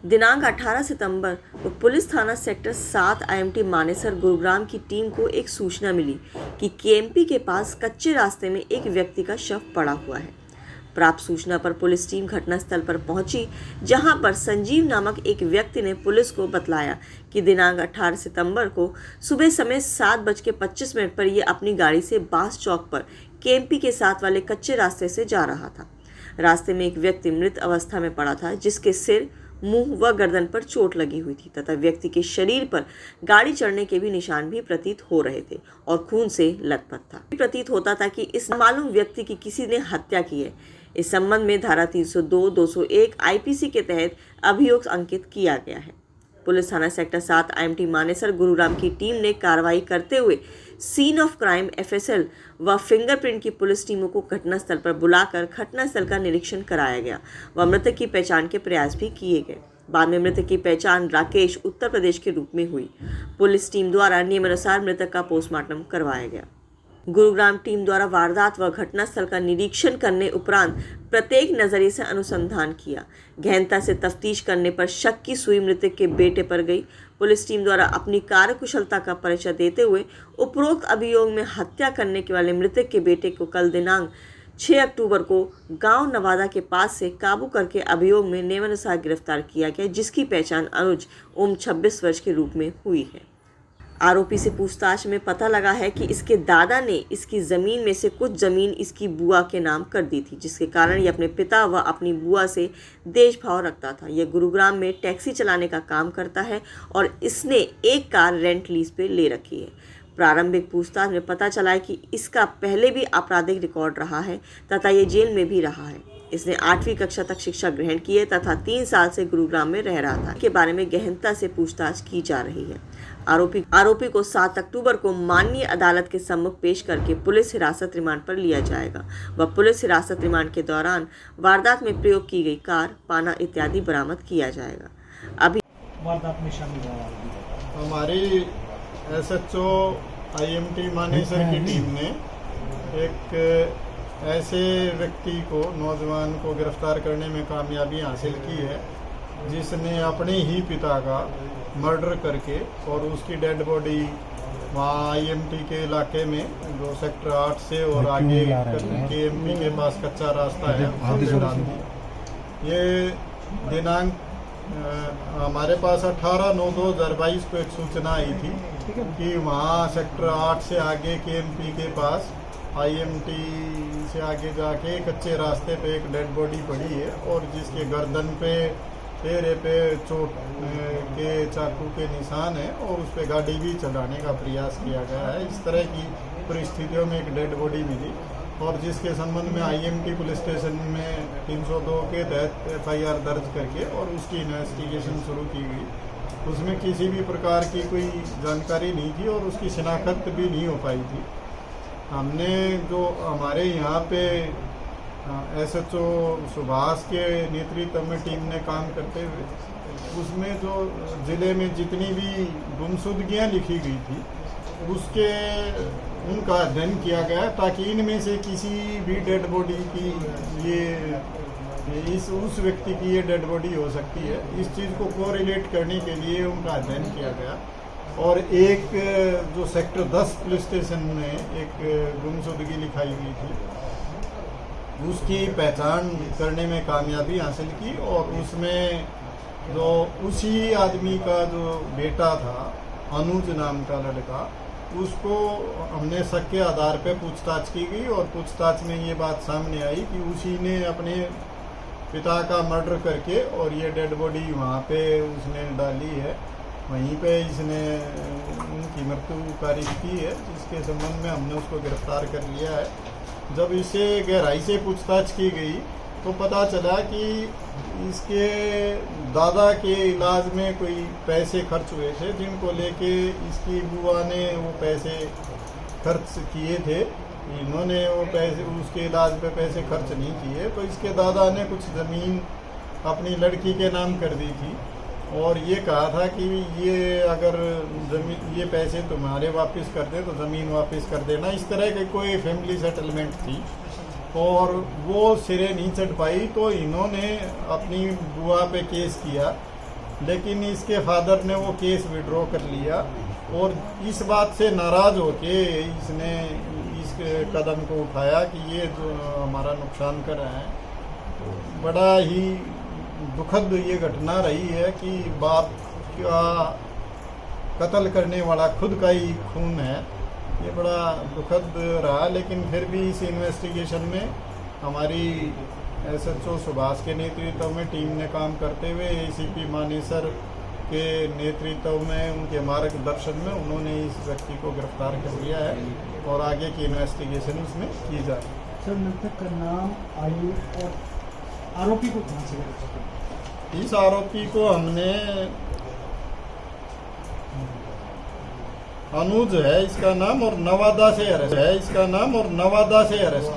दिनांक 18 सितंबर को पुलिस थाना सेक्टर 7 IMT मानेसर गुरुग्राम की टीम को एक सूचना मिली कि KMP के पास कच्चे रास्ते में एक व्यक्ति का शव पड़ा हुआ है। प्राप्त सूचना पर पुलिस टीम घटनास्थल पर पहुंची, जहां पर संजीव नामक एक व्यक्ति ने पुलिस को बतलाया कि दिनांक 18 सितंबर को सुबह समय 7:25 पर यह अपनी गाड़ी से बांस चौक पर KMP के साथ वाले कच्चे रास्ते से जा रहा था। रास्ते में एक व्यक्ति मृत अवस्था में पड़ा था, जिसके सिर, मुंह व गर्दन पर चोट लगी हुई थी तथा व्यक्ति के शरीर पर गाड़ी चढ़ने के भी निशान भी प्रतीत हो रहे थे और खून से लथपथ था। प्रतीत होता था कि इस मालूम व्यक्ति की किसी ने हत्या की है। इस संबंध में धारा 302, 201 IPC के तहत अभियोग अंकित किया गया है। पुलिस थाना सेक्टर 7 IMT मानेसर गुरुग्राम की टीम ने कार्रवाई करते हुए सीन ऑफ क्राइम FSL व फिंगरप्रिंट की पुलिस टीमों को घटनास्थल पर बुलाकर घटनास्थल का निरीक्षण कराया गया व मृतक की पहचान के प्रयास भी किए गए। बाद में मृतक की पहचान राकेश उत्तर प्रदेश के रूप में हुई। पुलिस टीम द्वारा नियमानुसार मृतक का पोस्टमार्टम करवाया गया। गुरुग्राम टीम द्वारा वारदात व घटनास्थल का निरीक्षण करने उपरांत प्रत्येक नजरिए से अनुसंधान किया। गहनता से तफ्तीश करने पर शक की सुई मृतक के बेटे पर गई। पुलिस टीम द्वारा अपनी कार्यकुशलता का परिचय देते हुए उपरोक्त अभियोग में हत्या करने के वाले मृतक के बेटे को कल दिनांक 6 अक्टूबर को गांव नवादा के पास से काबू करके अभियोग में नियमानुसार गिरफ्तार किया गया, जिसकी पहचान अनुज उम्र 26 वर्ष के रूप में हुई है। आरोपी से पूछताछ में पता लगा है कि इसके दादा ने इसकी ज़मीन में से कुछ ज़मीन इसकी बुआ के नाम कर दी थी, जिसके कारण ये अपने पिता व अपनी बुआ से देशभाव रखता था। यह गुरुग्राम में टैक्सी चलाने का काम करता है और इसने एक कार रेंट लीज पे ले रखी है। प्रारंभिक पूछताछ में पता चला है कि इसका पहले भी आपराधिक रिकॉर्ड रहा है तथा ये जेल में भी रहा है। इसने 8वीं कक्षा तक शिक्षा ग्रहण की है तथा 3 साल से गुरुग्राम में रह रहा था। के बारे में गहनता से पूछताछ की जा रही है। आरोपी को 7 अक्टूबर को माननीय अदालत के सम्मुख पेश करके पुलिस हिरासत रिमांड पर लिया जाएगा व पुलिस हिरासत रिमांड के दौरान वारदात में प्रयोग की गई कार, पाना इत्यादि बरामद किया जाएगा। अभी वारदात में शामिल हुआ हमारी SHO IMT मानेसर की टीम ने एक ऐसे व्यक्ति को, नौजवान को गिरफ्तार करने में कामयाबी हासिल की है, जिसने अपने ही पिता का मर्डर करके और उसकी डेड बॉडी वहाँ IMT के इलाके में जो सेक्टर 8 से और आगे KMP के पास कच्चा रास्ता है उसमें डाल दी। ये दिनांक हमारे पास 18/9/2022 को एक सूचना आई थी कि वहाँ सेक्टर 8 से आगे KMP के पास IMT से आगे जाके कच्चे रास्ते पे एक डेड बॉडी पड़ी है और जिसके गर्दन पे, चेहरे पे चोट के चाकू के निशान है और उस पर गाड़ी भी चलाने का प्रयास किया गया है। इस तरह की परिस्थितियों में एक डेड बॉडी मिली और जिसके संबंध में IMT पुलिस स्टेशन में 302 के तहत FIR दर्ज करके और उसकी इन्वेस्टिगेशन शुरू की गई। उसमें किसी भी प्रकार की कोई जानकारी नहीं थी और उसकी शिनाख्त भी नहीं हो पाई थी। हमने जो हमारे यहाँ पे SHO सुभाष के नेतृत्व में टीम ने काम करते हुए उसमें जो ज़िले में जितनी भी गुमशुदगियाँ लिखी गई थी उनका अध्ययन किया गया ताकि इनमें से किसी भी डेड बॉडी की उस व्यक्ति की ये डेड बॉडी हो सकती है। इस चीज़ को कोरिलेट करने के लिए उनका अध्ययन किया गया और एक जो सेक्टर 10 पुलिस स्टेशन में एक गुमशुदगी लिखाई हुई थी उसकी पहचान करने में कामयाबी हासिल की और उसमें जो उसी आदमी का जो बेटा था, अनुज नाम का लड़का, उसको हमने शक के आधार पे पूछताछ की गई और पूछताछ में ये बात सामने आई कि उसी ने अपने पिता का मर्डर करके और ये डेड बॉडी वहाँ पे उसने डाली है, वहीं पे इसने उनकी मृत्यु कारिश की है, जिसके संबंध में हमने उसको गिरफ्तार कर लिया है। जब इसे गहराई से पूछताछ की गई तो पता चला कि इसके दादा के इलाज में कोई पैसे खर्च हुए थे, जिनको लेके इसकी बुआ ने वो पैसे खर्च किए थे। इन्होंने वो पैसे उसके इलाज पे पैसे खर्च नहीं किए तो इसके दादा ने कुछ ज़मीन अपनी लड़की के नाम कर दी थी और ये कहा था कि ये अगर ये पैसे तुम्हारे वापस कर दे तो ज़मीन वापस कर देना। इस तरह की कोई फैमिली सेटलमेंट थी और वो सिरे नहीं चढ़ पाई तो इन्होंने अपनी बुआ पे केस किया लेकिन इसके फादर ने वो केस विड्रॉ कर लिया और इस बात से नाराज होके इसने इस कदम को उठाया कि ये जो हमारा नुकसान कर रहा है। बड़ा ही दुखद ये घटना रही है कि बाप का कत्ल करने वाला खुद का ही खून है। ये बड़ा दुखद रहा, लेकिन फिर भी इस इन्वेस्टिगेशन में हमारी SHO सुभाष के नेतृत्व में टीम ने काम करते हुए ACP मानेसर के नेतृत्व में, उनके मार्गदर्शन में उन्होंने इस व्यक्ति को गिरफ्तार कर लिया है और आगे की इन्वेस्टिगेशन इसमें की जाए। सर मृतक का नाम, आयु और आरोपी को कहाँ से गिरफ्तार? इस आरोपी को हमने अनुज है इसका नाम और नवादा से अरेस्ट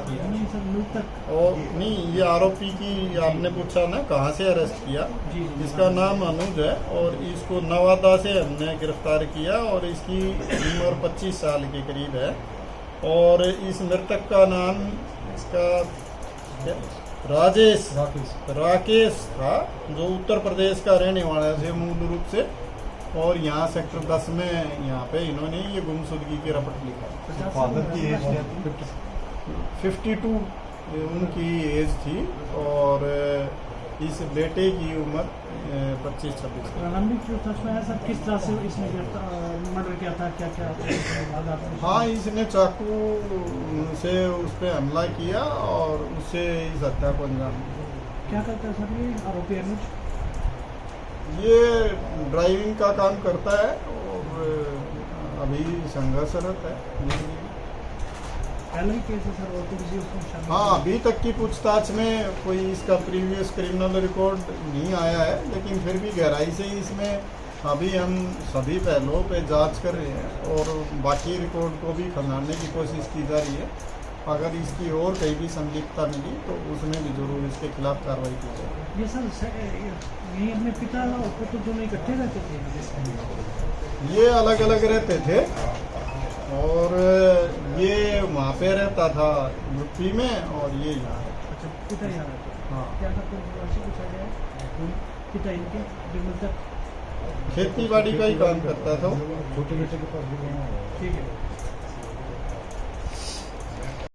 किया। नहीं सर, मृतक और नहीं, ये आरोपी की आपने पूछा ना कहाँ से अरेस्ट किया। जी। इसका नाम अनुज है और इसको नवादा से हमने गिरफ्तार किया और इसकी उम्र 25 साल के करीब है। और इस मृतक का नाम इसका क्या? राकेश था, जो उत्तर प्रदेश का रहने वाला है मूल रूप से, और यहाँ सेक्टर 10 में यहाँ पे इन्होंने ये गुमशुदगी की रपट लिखा। फादर की एज 52 उनकी एज थी और इस बेटे की उम्र 25-26। प्रारंभिक जो तथ्य है सर, किस तरह से इसने मर्डर किया था, क्या क्या? हाँ, इसने चाकू से उस पर हमला किया और उससे इस हत्या को अंजाम दिया। क्या करता है सर ये आरोपी अनुज? ये ड्राइविंग का काम करता है और अभी संघर्षरत है। पहले ही केस है सर, और तो किसी उसमें शामिल? हाँ, अभी तक की पूछताछ में कोई इसका प्रीवियस क्रिमिनल रिकॉर्ड नहीं आया है, लेकिन फिर भी गहराई से इसमें अभी हम सभी पहलुओं पे जांच कर रहे हैं और बाकी रिकॉर्ड को भी खंगालने की कोशिश की जा रही है। अगर इसकी और कहीं भी संलिप्तता मिली तो उसमें भी जरूर इसके खिलाफ कार्रवाई की जाएगी। ये सर ये अपने पिता और पुत्र दोनों इकट्ठे रहते थे? ये अलग अलग रहते थे और ये वहाँ पे रहता था यूपी में और ये यहाँ। अच्छा, पिता यहाँ रहते? हाँ। क्या करते हैं वैसे पूछा जाए? पिता इनके जो मृतक खेती बाड़ी का ही काम करता था। ठीक है।